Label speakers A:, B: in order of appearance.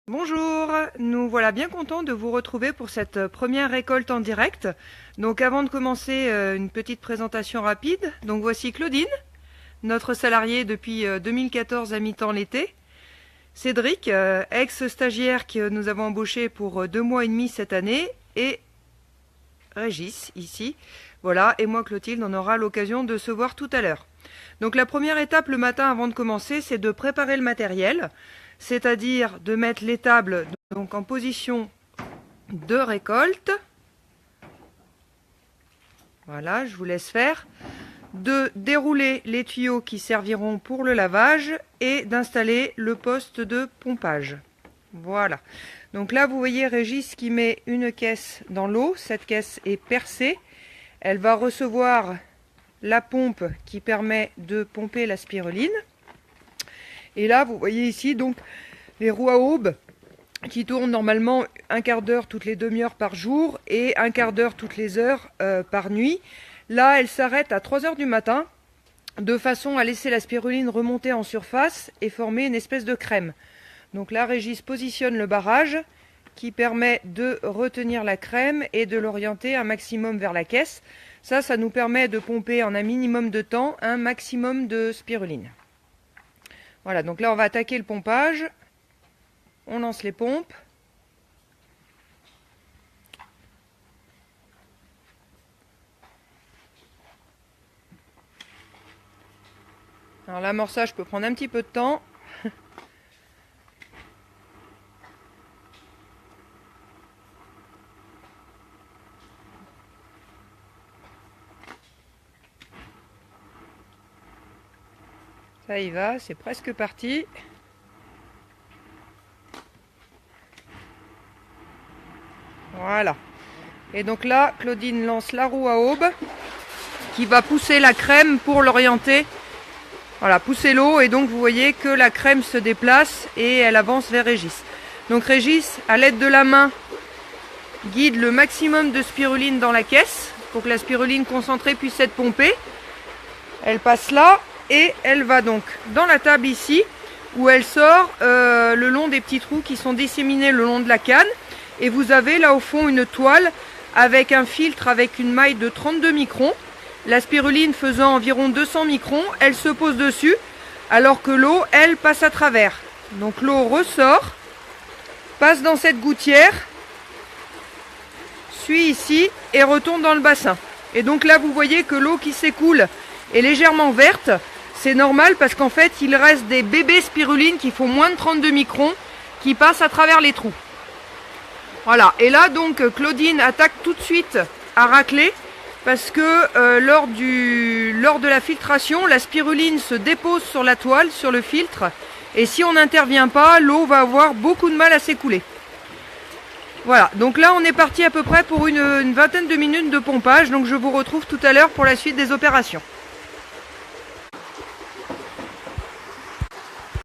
A: Bonjour, nous voilà bien contents de vous retrouver pour cette première récolte en direct. Donc avant de commencer, une petite présentation rapide. Donc voici Claudine, notre salariée depuis 2014 à mi-temps l'été. Cédric, ex-stagiaire que nous avons embauché pour 2 mois et demi cette année. Et Régis, ici. Voilà, et moi Clotilde, on aura l'occasion de se voir tout à l'heure. Donc la première étape le matin avant de commencer, c'est de préparer le matériel. C'est-à-dire de mettre l'étable donc en position de récolte. Voilà, je vous laisse faire. De dérouler les tuyaux qui serviront pour le lavage et d'installer le poste de pompage. Voilà. Donc là, vous voyez Régis qui met une caisse dans l'eau. Cette caisse est percée. Elle va recevoir la pompe qui permet de pomper la spiruline. Et là, vous voyez ici donc les roues à aubes qui tournent normalement un quart d'heure toutes les demi-heures par jour et un quart d'heure toutes les heures par nuit. Là, elle s'arrête à 3 heures du matin de façon à laisser la spiruline remonter en surface et former une espèce de crème. Donc là, Régis positionne le barrage qui permet de retenir la crème et de l'orienter un maximum vers la caisse. Ça nous permet de pomper en un minimum de temps un maximum de spiruline. Voilà, donc là on va attaquer le pompage. On lance les pompes. Alors l'amorçage peut prendre un petit peu de temps. Ça y va, c'est presque parti. Voilà. Et donc là, Claudine lance la roue à aube qui va pousser la crème pour l'orienter. Voilà, pousser l'eau et donc vous voyez que la crème se déplace et elle avance vers Régis. Donc Régis, à l'aide de la main, guide le maximum de spiruline dans la caisse pour que la spiruline concentrée puisse être pompée. Elle passe là. Et elle va donc dans la table ici, où elle sort le long des petits trous qui sont disséminés le long de la canne. Et vous avez là au fond une toile avec un filtre avec une maille de 32 microns. La spiruline faisant environ 200 microns, elle se pose dessus, alors que l'eau, elle, passe à travers. Donc l'eau ressort, passe dans cette gouttière, suit ici et retourne dans le bassin. Et donc là, vous voyez que l'eau qui s'écoule est légèrement verte. C'est normal parce qu'en fait, il reste des bébés spirulines qui font moins de 32 microns qui passent à travers les trous. Voilà, et là donc Claudine attaque tout de suite à racler parce que lors de la filtration, la spiruline se dépose sur la toile, sur le filtre, et si on n'intervient pas, l'eau va avoir beaucoup de mal à s'écouler. Voilà, donc là on est parti à peu près pour une vingtaine de minutes de pompage, donc je vous retrouve tout à l'heure pour la suite des opérations.